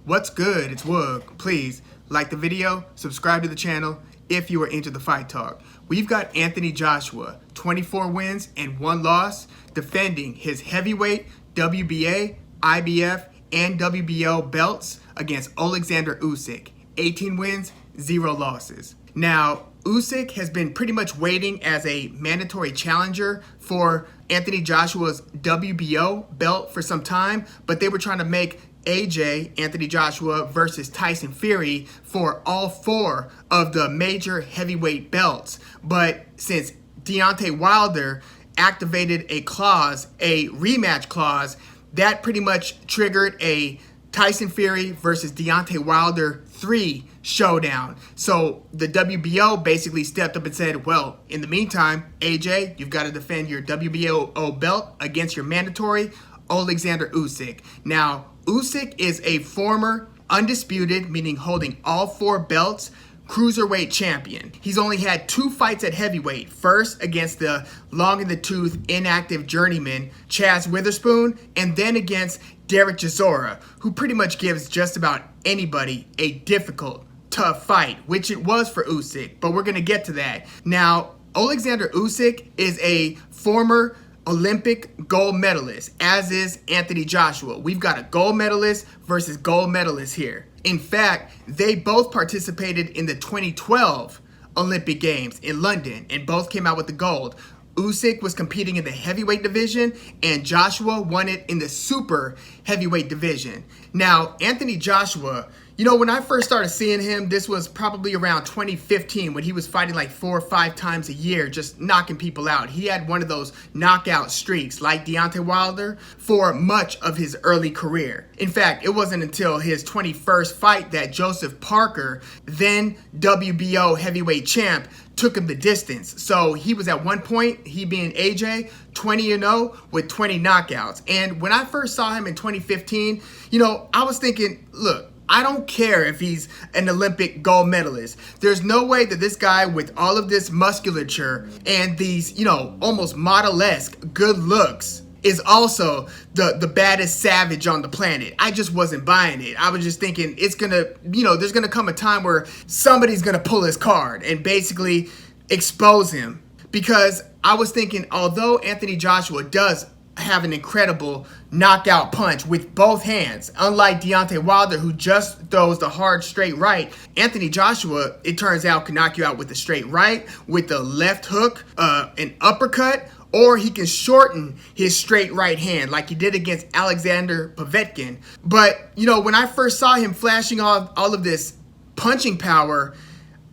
What's good? It's Woog. Please like the video, subscribe to the channel if you are into the fight talk. We've got Anthony Joshua, 24 wins and 1 loss, defending his heavyweight, WBA, IBF, and WBO belts against Oleksandr Usyk, 18 wins, 0 losses. Now, Usyk has been pretty much waiting as a mandatory challenger for Anthony Joshua's WBO belt for some time, but they were trying to make AJ, Anthony Joshua, versus Tyson Fury for all 4 of the major heavyweight belts. But since Deontay Wilder activated a clause, a rematch clause, that pretty much triggered a Tyson Fury versus Deontay Wilder 3 showdown. So the WBO basically stepped up and said, well, in the meantime, AJ, you've got to defend your WBO belt against your mandatory Oleksandr Usyk. Now, Usyk is a former undisputed, meaning holding all 4 belts, Cruiserweight champion. He's only had 2 fights at heavyweight. First against the long-in-the-tooth, inactive journeyman, Chaz Witherspoon, and then against Derek Chisora, who pretty much gives just about anybody a difficult, tough fight, which it was for Usyk, but we're going to get to that. Now, Oleksandr Usyk is a former Olympic gold medalist, as is Anthony Joshua. We've got a gold medalist versus gold medalist here. In fact, they both participated in the 2012 Olympic Games in London and both came out with the gold. Usyk was competing in the heavyweight division and Joshua won it in the super heavyweight division. Now, Anthony Joshua, you know, when I first started seeing him, this was probably around 2015 when he was fighting like 4 or 5 times a year, just knocking people out. He had one of those knockout streaks like Deontay Wilder for much of his early career. In fact, it wasn't until his 21st fight that Joseph Parker, then WBO heavyweight champ, took him the distance. So he was at one point, he being AJ, 20-0 with 20 knockouts. And when I first saw him in 2015, you know, I was thinking, look, I don't care if he's an Olympic gold medalist. There's no way that this guy with all of this musculature and these, you know, almost model-esque good looks is also the baddest savage on the planet. I just wasn't buying it. I was just thinking it's gonna, you know, there's gonna come a time where somebody's gonna pull his card and basically expose him. Because I was thinking, although Anthony Joshua does have an incredible knockout punch with both hands, unlike Deontay Wilder, who just throws the hard straight right, Anthony Joshua, it turns out, can knock you out with the straight right, with the left hook, an uppercut, or he can shorten his straight right hand like he did against Alexander Povetkin. But, you know, when I first saw him flashing all of this punching power,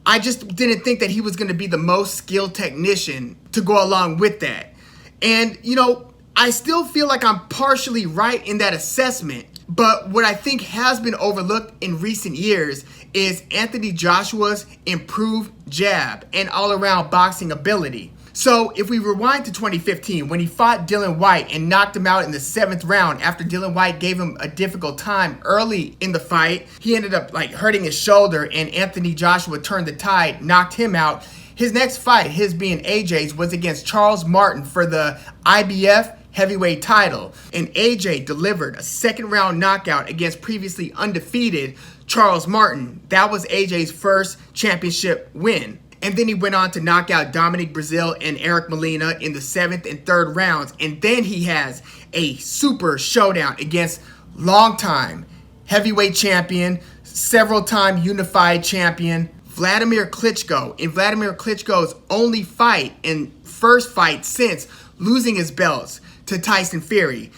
I just didn't think that he was going to be the most skilled technician to go along with that. And, you know, I still feel like I'm partially right in that assessment, but what I think has been overlooked in recent years is Anthony Joshua's improved jab and all-around boxing ability. So if we rewind to 2015, when he fought Dillian Whyte and knocked him out in the 7th round after Dillian Whyte gave him a difficult time early in the fight, he ended up like hurting his shoulder and Anthony Joshua turned the tide, knocked him out. His next fight, his being AJ's, was against Charles Martin for the IBF heavyweight title, and AJ delivered a 2nd round knockout against previously undefeated Charles Martin. That was AJ's first championship win. And then he went on to knock out Dominic Breazeale and Eric Molina in the 7th and 3rd rounds. And then he has a super showdown against longtime heavyweight champion, several-time unified champion, Vladimir Klitschko, in Vladimir Klitschko's only fight and first fight since losing his belts to Tyson Fury.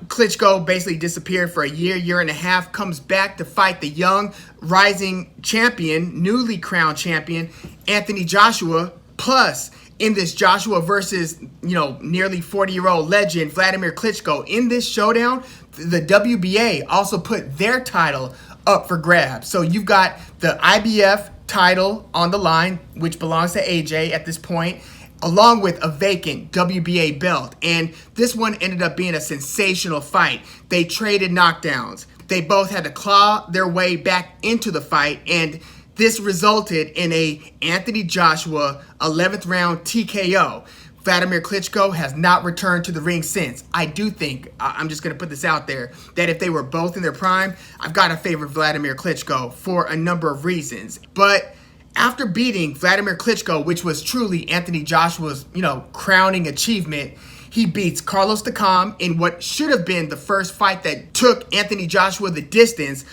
Klitschko basically disappeared for a year and a half, comes back to fight the young, rising champion, newly crowned champion, Anthony Joshua. Plus, in this Joshua versus, you know, nearly 40-year-old legend, Vladimir Klitschko, in this showdown, the WBA also put their title up for grabs. So you've got the IBF title on the line, which belongs to AJ at this point, along with a vacant WBA belt. And this one ended up being a sensational fight. They traded knockdowns. They both had to claw their way back into the fight, and this resulted in a Anthony Joshua 11th round TKO. Vladimir Klitschko has not returned to the ring since. I do think, I'm just going to put this out there, that if they were both in their prime, I've got to favor Vladimir Klitschko for a number of reasons. But after beating Vladimir Klitschko, which was truly Anthony Joshua's, crowning achievement, he beats Carlos Takam in what should have been the first fight that took Anthony Joshua the distance.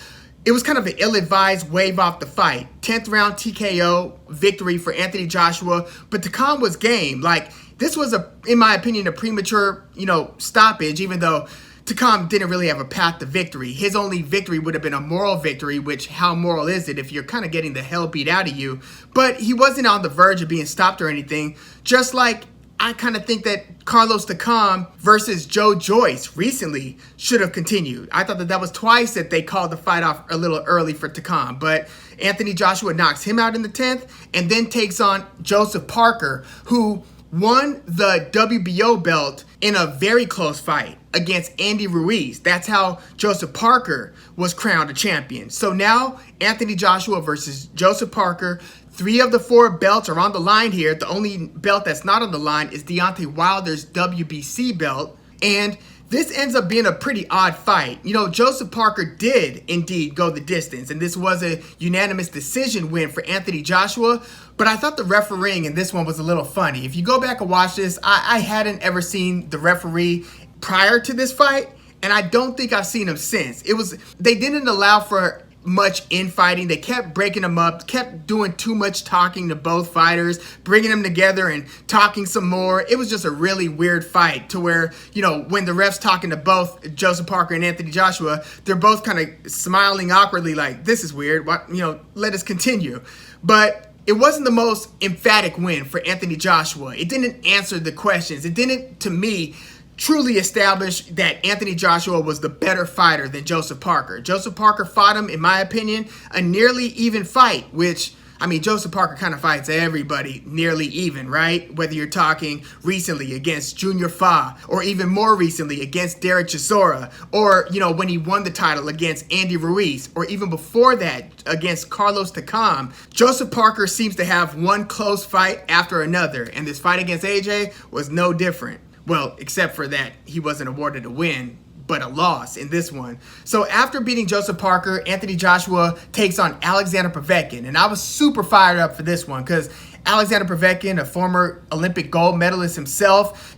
It was kind of an ill-advised wave off the fight. 10th round TKO victory for Anthony Joshua, but Takam was game. Like, this was, in my opinion, a premature, stoppage, even though Takam didn't really have a path to victory. His only victory would have been a moral victory, which how moral is it if you're kind of getting the hell beat out of you? But he wasn't on the verge of being stopped or anything, just like I kind of think that Carlos Takam versus Joe Joyce recently should have continued. I thought that was twice that they called the fight off a little early for Takam, but Anthony Joshua knocks him out in the 10th and then takes on Joseph Parker, who won the WBO belt in a very close fight against Andy Ruiz. That's how Joseph Parker was crowned a champion. So now Anthony Joshua versus Joseph Parker. 3 of the 4 belts are on the line here. The only belt that's not on the line is Deontay Wilder's WBC belt. And this ends up being a pretty odd fight. Joseph Parker did indeed go the distance, and this was a unanimous decision win for Anthony Joshua. But I thought the refereeing in this one was a little funny. If you go back and watch this, I hadn't ever seen the referee prior to this fight, and I don't think I've seen him since. They didn't allow for much infighting. They kept breaking them up, kept doing too much talking to both fighters, bringing them together and talking some more. It was just a really weird fight to where, when the ref's talking to both Joseph Parker and Anthony Joshua, they're both kind of smiling awkwardly like, this is weird, let us continue. But it wasn't the most emphatic win for Anthony Joshua. It didn't answer the questions. It didn't, to me, truly established that Anthony Joshua was the better fighter than Joseph Parker. Joseph Parker fought him, in my opinion, a nearly even fight, which, Joseph Parker kind of fights everybody nearly even, right? Whether you're talking recently against Junior Fa, or even more recently against Derek Chisora, or, when he won the title against Andy Ruiz, or even before that against Carlos Takam, Joseph Parker seems to have one close fight after another, and this fight against AJ was no different. Well, except for that he wasn't awarded a win, but a loss in this one. So after beating Joseph Parker, Anthony Joshua takes on Oleksandr Povetkin. And I was super fired up for this one because Oleksandr Povetkin, a former Olympic gold medalist himself,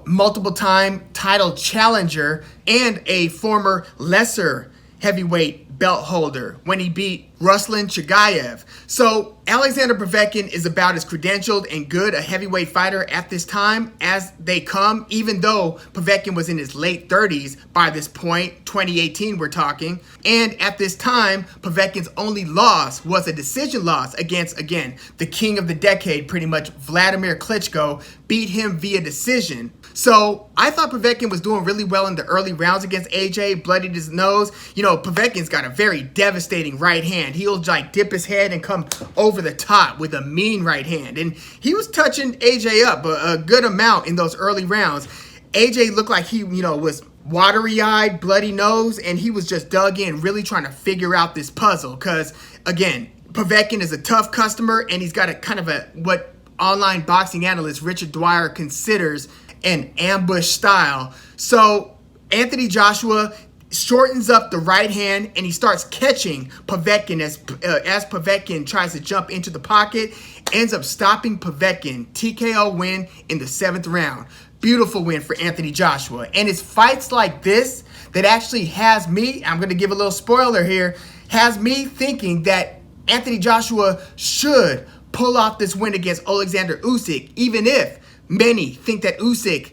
multiple time title challenger, and a former lesser heavyweight belt holder when he beat Ruslan Chagayev. So Oleksandr Povetkin is about as credentialed and good a heavyweight fighter at this time as they come, even though Povetkin was in his late 30s by this point, 2018 we're talking. And at this time, Povetkin's only loss was a decision loss against, again, the king of the decade, pretty much, Vladimir Klitschko, beat him via decision. So I thought Povetkin was doing really well in the early rounds against AJ, bloodied his nose. Povetkin's got a very devastating right hand. He'll dip his head and come over the top with a mean right hand. And he was touching AJ up a good amount in those early rounds. AJ looked like he, was watery-eyed, bloody nose, and he was just dug in, really trying to figure out this puzzle. Because, again, Povetkin is a tough customer, and he's got a kind of what online boxing analyst Richard Dwyer considers an ambush style. So Anthony Joshua shortens up the right hand and he starts catching Povetkin as Povetkin tries to jump into the pocket, ends up stopping Povetkin. TKO win in the 7th round. Beautiful win for Anthony Joshua. And it's fights like this that actually has me, I'm going to give a little spoiler here, has me thinking that Anthony Joshua should pull off this win against Oleksandr Usyk, even if many think that Usyk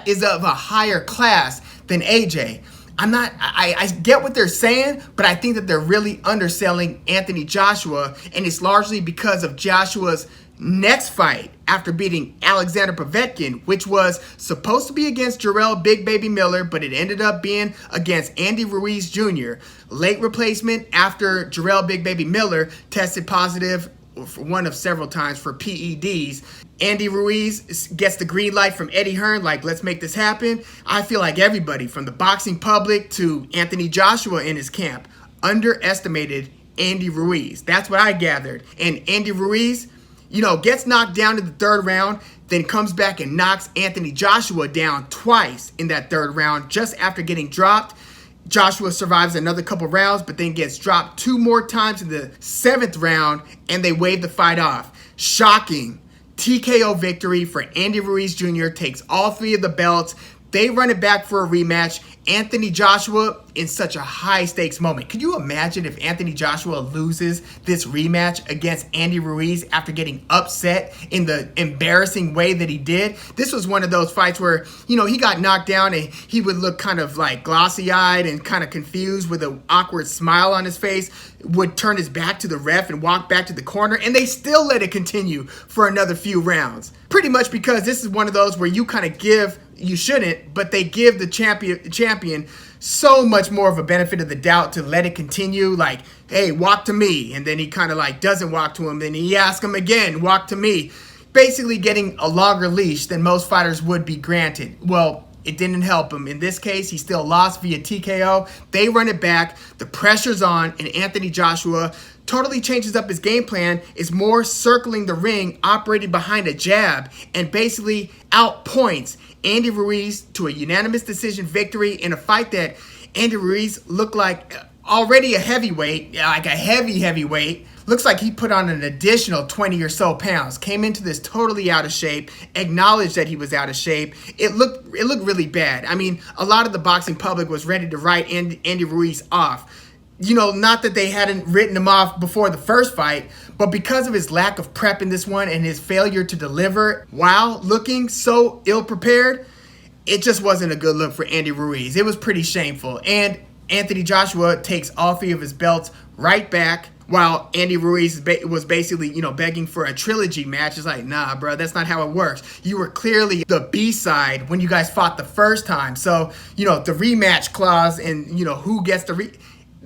is of a higher class than AJ. I get what they're saying, but I think that they're really underselling Anthony Joshua, and it's largely because of Joshua's next fight after beating Oleksandr Povetkin, which was supposed to be against Jarrell Big Baby Miller, but it ended up being against Andy Ruiz Jr. Late replacement after Jarrell Big Baby Miller tested positive for one of several times for PEDs. Andy Ruiz gets the green light from Eddie Hearn, like, let's make this happen. I feel like everybody, from the boxing public to Anthony Joshua in his camp, underestimated Andy Ruiz. That's what I gathered. And Andy Ruiz, gets knocked down in the third round, then comes back and knocks Anthony Joshua down twice in that third round just after getting dropped. Joshua survives another couple rounds, but then gets dropped 2 more times in the 7th round, and they wave the fight off. Shocking TKO victory for Andy Ruiz Jr. Takes all 3 of the belts. They run it back for a rematch. Anthony Joshua in such a high-stakes moment. Could you imagine if Anthony Joshua loses this rematch against Andy Ruiz after getting upset in the embarrassing way that he did? This was one of those fights where, he got knocked down and he would look kind of like glossy-eyed and kind of confused with an awkward smile on his face, would turn his back to the ref and walk back to the corner, and they still let it continue for another few rounds. Pretty much because this is one of those where you kind of give, you shouldn't, but they give the champion so much more of a benefit of the doubt to let it continue, like, hey, walk to me, and then he kind of like doesn't walk to him, then he asks him again, walk to me, basically getting a longer leash than most fighters would be granted. Well, it didn't help him. In this case, he still lost via TKO. They run it back, the pressure's on, and Anthony Joshua totally changes up his game plan, is more circling the ring, operating behind a jab, and basically outpoints Andy Ruiz to a unanimous decision victory in a fight that Andy Ruiz looked like already a heavyweight, like a heavyweight. Looks like he put on an additional 20 or so pounds. Came into this totally out of shape, acknowledged that he was out of shape. It looked really bad. I mean, a lot of the boxing public was ready to write Andy Ruiz off. Not that they hadn't written him off before the first fight, but because of his lack of prep in this one and his failure to deliver while looking so ill-prepared, it just wasn't a good look for Andy Ruiz. It was pretty shameful. And Anthony Joshua takes all 3 of his belts right back, while Andy Ruiz was basically, begging for a trilogy match. It's like, nah, bro, that's not how it works. You were clearly the B-side when you guys fought the first time. So, the rematch clause and, who gets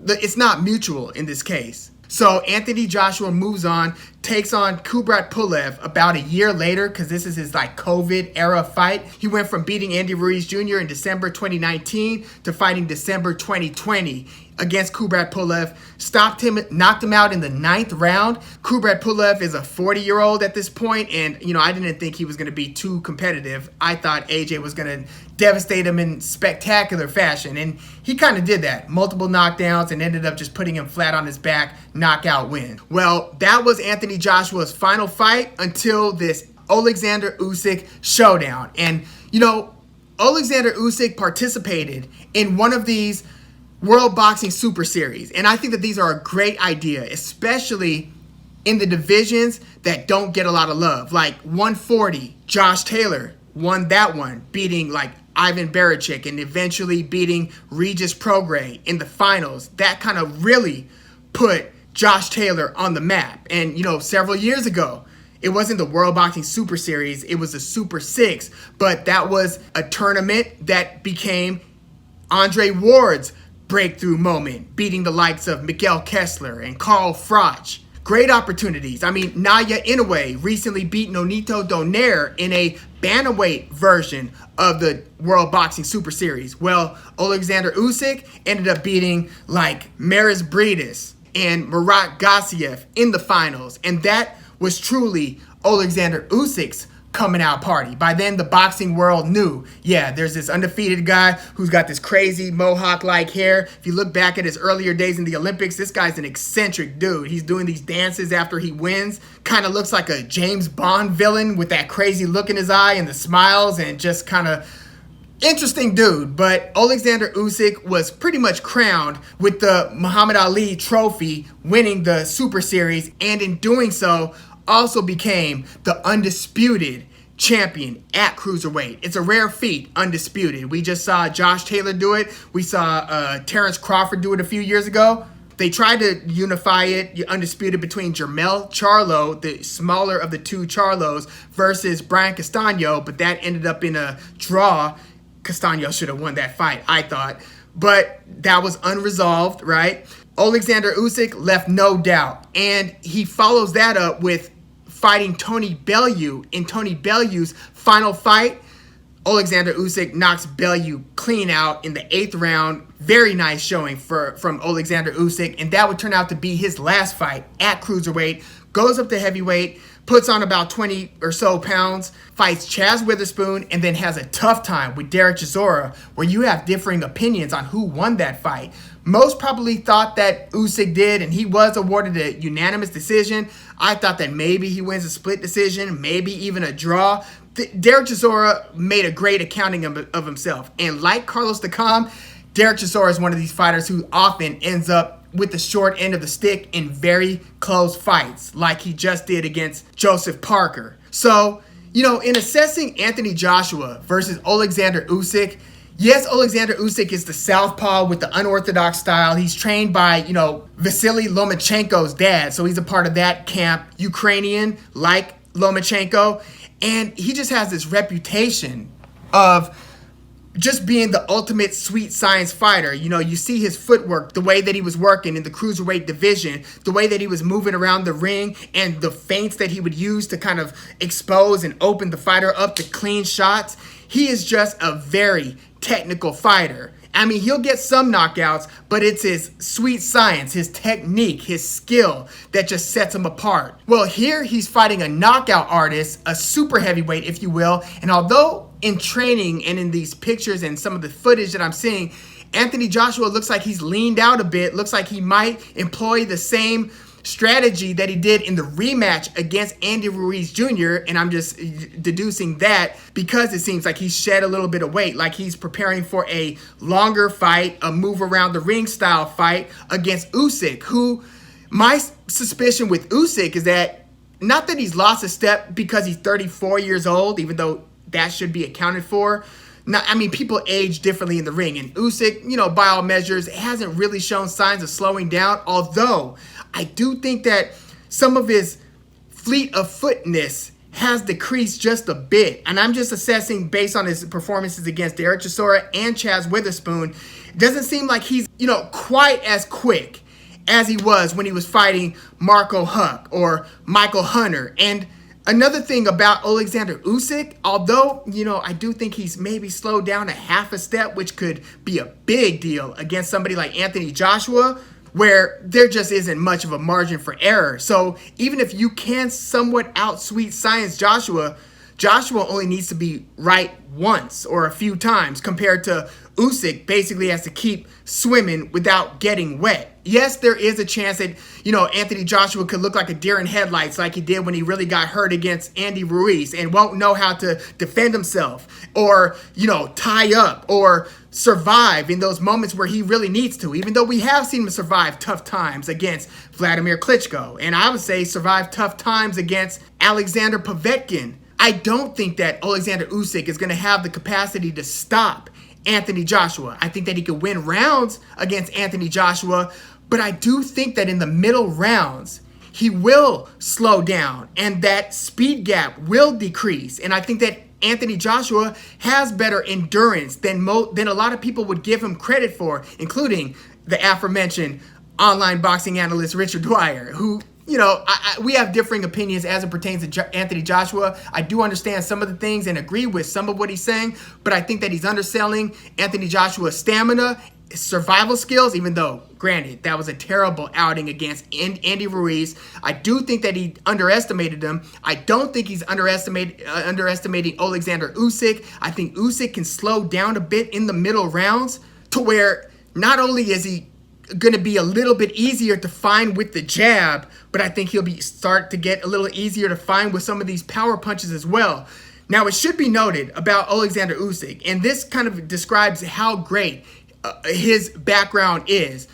it's not mutual in this case. So Anthony Joshua moves on, takes on Kubrat Pulev about a year later, because this is his COVID era fight. He went from beating Andy Ruiz Jr. in December 2019 to fighting December 2020 against Kubrat Pulev. Stopped him, knocked him out in the 9th round. Kubrat Pulev is a 40-year-old at this point, and I didn't think he was going to be too competitive. I thought AJ was going to devastate him in spectacular fashion, and he kind of did that. Multiple knockdowns and ended up just putting him flat on his back, knockout win. Well, that was Anthony Joshua's final fight until this Oleksandr Usyk showdown. And, Oleksandr Usyk participated in one of these World Boxing Super Series, and I think that these are a great idea, especially in the divisions that don't get a lot of love. Like 140, Josh Taylor won that one, beating Ivan Baratyk and eventually beating Regis Prograis in the finals. That kind of really put Josh Taylor on the map. And, several years ago, it wasn't the World Boxing Super Series, it was the Super 6, but that was a tournament that became Andre Ward's breakthrough moment, beating the likes of Miguel Kessler and Carl Froch. Great opportunities. I mean, Naoya Inoue recently beat Nonito Donaire in a bantamweight version of the World Boxing Super Series. Well, Oleksandr Usyk ended up beating Maris Briedis and Murat Gassiev in the finals, and that was truly Oleksandr Usyk's coming out party. By then, the boxing world knew, yeah, there's this undefeated guy who's got this crazy mohawk-like hair. If you look back at his earlier days in the Olympics, this guy's an eccentric dude. He's doing these dances after he wins. Kind of looks like a James Bond villain with that crazy look in his eye and the smiles, and just kind of interesting dude. But Oleksandr Usyk was pretty much crowned with the Muhammad Ali trophy, winning the Super Series, and in doing so, also became the undisputed champion at Cruiserweight. It's a rare feat, undisputed. We just saw Josh Taylor do it. We saw Terrence Crawford do it a few years ago. They tried to unify it, undisputed, between Jermell Charlo, the smaller of the 2 Charlos, versus Brian Castano, but that ended up in a draw. Castano should have won that fight, I thought. But that was unresolved, right? Oleksandr Usyk left no doubt. And he follows that up with fighting Tony Bellew. In Tony Bellew's final fight, Oleksandr Usyk knocks Bellew clean out in the 8th round. Very nice showing from Oleksandr Usyk, and that would turn out to be his last fight at Cruiserweight. goes up to heavyweight, puts on about 20 or so pounds, fights Chaz Witherspoon, and then has a tough time with Derek Chisora, where you have differing opinions on who won that fight. Most probably thought that Usyk did, and he was awarded a unanimous decision. I thought that maybe he wins a split decision, maybe even a draw. Derek Chisora made a great accounting of himself. And like Carlos Takam, Derek Chisora is one of these fighters who often ends up with the short end of the stick in very close fights, like he just did against Joseph Parker. So, in assessing Anthony Joshua versus Oleksandr Usyk, yes, Oleksandr Usyk is the southpaw with the unorthodox style. He's trained by, Vasily Lomachenko's dad, so he's a part of that camp, Ukrainian, like Lomachenko. And he just has this reputation of just being the ultimate sweet science fighter. You see his footwork, the way that he was working in the Cruiserweight division, the way that he was moving around the ring, and the feints that he would use to kind of expose and open the fighter up to clean shots. He is just a very technical fighter. I mean, he'll get some knockouts, but it's his sweet science, his technique, his skill that just sets him apart. Well, here he's fighting a knockout artist, a super heavyweight, if you will. And although in training and in these pictures and some of the footage that I'm seeing, Anthony Joshua looks like he's leaned out a bit, looks like he might employ the same strategy that he did in the rematch against Andy Ruiz Jr. And I'm just deducing that because it seems like he shed a little bit of weight, like he's preparing for a longer fight, a move around the ring style fight against Usyk, who my suspicion with Usyk is that not that he's lost a step because he's 34 years old, even though that should be accounted for. Now, I mean, people age differently in the ring, and Usyk, by all measures, hasn't really shown signs of slowing down, although I do think that some of his fleet of footness has decreased just a bit. And I'm just assessing based on his performances against Derek Chisora and Chaz Witherspoon. It doesn't seem like he's, quite as quick as he was when he was fighting Marco Huck or Michael Hunter. And another thing about Oleksandr Usyk, although, I do think he's maybe slowed down a half a step, which could be a big deal against somebody like Anthony Joshua, where there just isn't much of a margin for error. So even if you can somewhat out-sweet science Joshua only needs to be right once or a few times, compared to Usyk basically has to keep swimming without getting wet. Yes, there is a chance that, Anthony Joshua could look like a deer in headlights like he did when he really got hurt against Andy Ruiz and won't know how to defend himself or, tie up or survive in those moments where he really needs to, even though we have seen him survive tough times against Vladimir Klitschko. And I would say survive tough times against Alexander Povetkin. I don't think that Oleksandr Usyk is going to have the capacity to stop Anthony Joshua. I think that he could win rounds against Anthony Joshua, but I do think that in the middle rounds, he will slow down and that speed gap will decrease. And I think that Anthony Joshua has better endurance than a lot of people would give him credit for, including the aforementioned online boxing analyst Richard Dwyer, who, we have differing opinions as it pertains to Anthony Joshua. I do understand some of the things and agree with some of what he's saying, but I think that he's underselling Anthony Joshua's stamina, survival skills, even though, granted, that was a terrible outing against Andy Ruiz. I do think that he underestimated him. I don't think he's underestimating Oleksandr Usyk. I think Usyk can slow down a bit in the middle rounds to where not only is he going to be a little bit easier to find with the jab, but I think he'll start to get a little easier to find with some of these power punches as well. Now, it should be noted about Oleksandr Usyk, and this kind of describes how great his background is.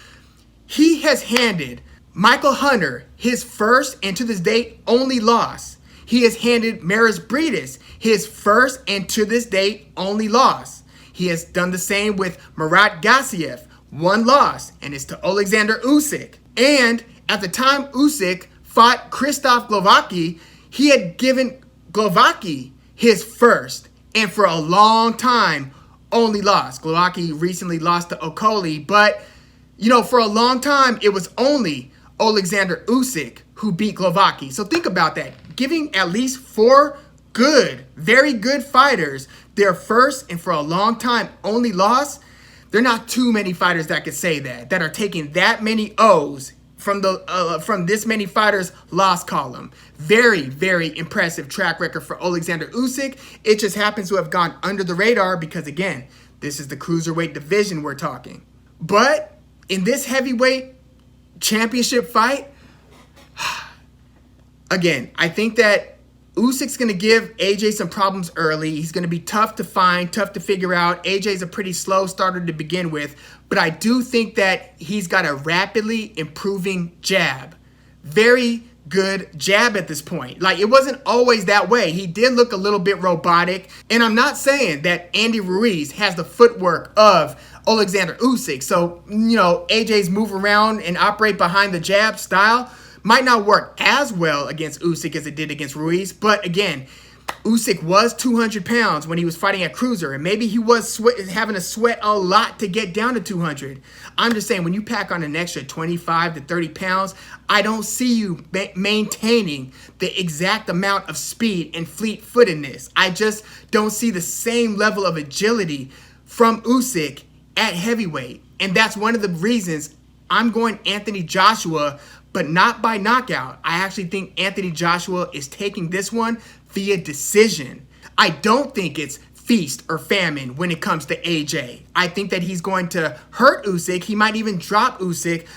He has handed Michael Hunter his first and to this date only loss. He has handed Maris Briedis his first and to this date only loss. He has done the same with Murat Gassiev, one loss, and it's to Oleksandr Usyk. And at the time Usyk fought Krzysztof Glowacki, he had given Glowacki his first and for a long time only loss. Glowacki recently lost to Okoli, but for a long time it was only Oleksandr Usyk who beat Glowacki. So think about that. Giving at least 4 good, very good fighters their first and for a long time only loss, there are not too many fighters that could say that are taking that many O's from this many fighters loss column. Very, very impressive track record for Oleksandr Usyk. It just happens to have gone under the radar because, again, this is the cruiserweight division we're talking. But in this heavyweight championship fight, again, I think that Usyk's going to give AJ some problems early. He's going to be tough to find, tough to figure out. AJ's a pretty slow starter to begin with, but I do think that he's got a rapidly improving jab. Very good jab at this point. Like, it wasn't always that way. He did look a little bit robotic, and I'm not saying that Andy Ruiz has the footwork of Oleksandr Usyk. So, you know, AJ's move around and operate behind the jab style might not work as well against Usyk as it did against Ruiz. But again, Usyk was 200 pounds when he was fighting at cruiser, and maybe he was having to sweat a lot to get down to 200. I'm just saying, when you pack on an extra 25 to 30 pounds, I don't see you maintaining the exact amount of speed and fleet-footedness. I just don't see the same level of agility from Usyk at heavyweight. And that's one of the reasons I'm going Anthony Joshua, but not by knockout. I actually think Anthony Joshua is taking this one via decision. I don't think it's feast or famine when it comes to AJ. I think that he's going to hurt Usyk. He might even drop Usyk,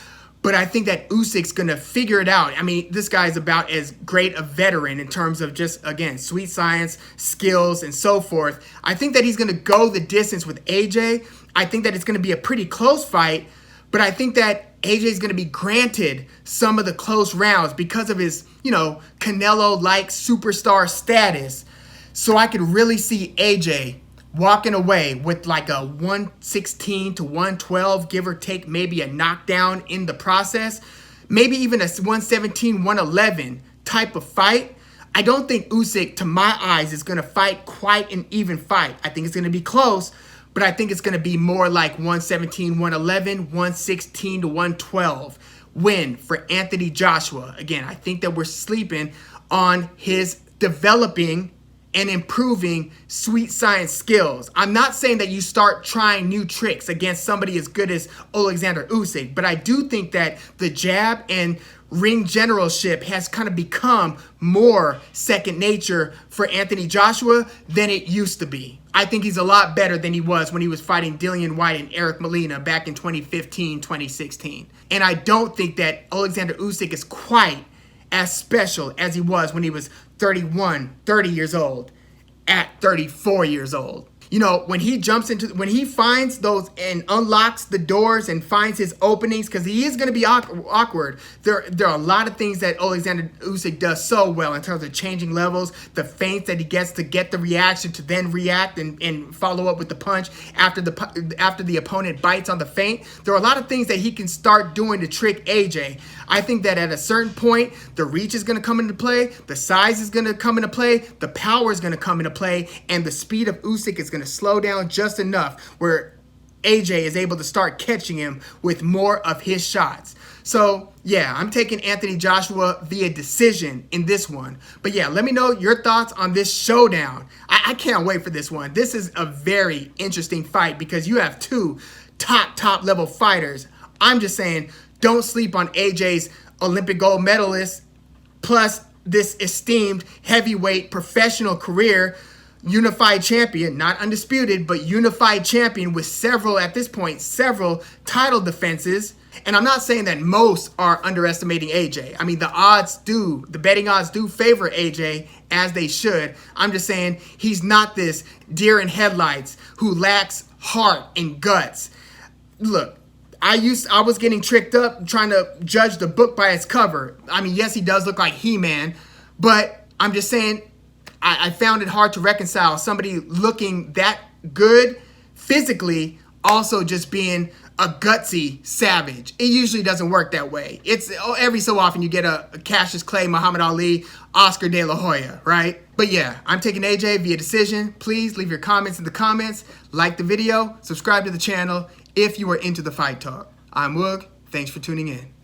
but I think that Usyk's going to figure it out. I mean, this guy's about as great a veteran in terms of just, again, sweet science, skills, and so forth. I think that he's going to go the distance with AJ. I think that it's going to be a pretty close fight, but I think that AJ is going to be granted some of the close rounds because of his, you know, Canelo-like superstar status. So I could really see AJ walking away with like a 116 to 112, give or take maybe a knockdown in the process. Maybe even a 117, 111 type of fight. I don't think Usyk, to my eyes, is going to fight quite an even fight. I think it's going to be close, but I think it's going to be more like 117, 111, 116 to 112 win for Anthony Joshua. Again, I think that we're sleeping on his developing and improving sweet science skills. I'm not saying that you start trying new tricks against somebody as good as Oleksandr Usyk, but I do think that the jab and ring generalship has kind of become more second nature for Anthony Joshua than it used to be. I think he's a lot better than he was when he was fighting Dillian Whyte and Eric Molina back in 2015, 2016. And I don't think that Oleksandr Usyk is quite as special as he was when he was 31, 30 years old at 34 years old. You know, when he finds those and unlocks the doors and finds his openings, because he is going to be awkward. There are a lot of things that Oleksandr Usyk does so well in terms of changing levels, the feints that he gets to get the reaction to then react and follow up with the punch after the opponent bites on the feint. There are a lot of things that he can start doing to trick AJ. I think that at a certain point, the reach is going to come into play, the size is going to come into play, the power is going to come into play, and the speed of Usyk is going to slow down just enough where AJ is able to start catching him with more of his shots. So, yeah, I'm taking Anthony Joshua via decision in this one. But, yeah, let me know your thoughts on this showdown. I can't wait for this one. This is a very interesting fight because you have two top level fighters. I'm just saying, don't sleep on AJ's Olympic gold medalist, plus this esteemed heavyweight professional career, unified champion, not undisputed, but unified champion with several title defenses. And I'm not saying that most are underestimating AJ. I mean, the betting odds do favor AJ, as they should. I'm just saying he's not this deer in headlights who lacks heart and guts. Look, I was getting tricked up trying to judge the book by its cover. I mean, yes, he does look like He-Man, but I'm just saying I found it hard to reconcile somebody looking that good physically also just being a gutsy savage. It usually doesn't work that way. It's every so often you get a Cassius Clay, Muhammad Ali, Oscar De La Hoya, right? But yeah, I'm taking AJ via decision. Please leave your comments in the comments, like the video, subscribe to the channel if you are into the fight talk. I'm Woog. Thanks for tuning in.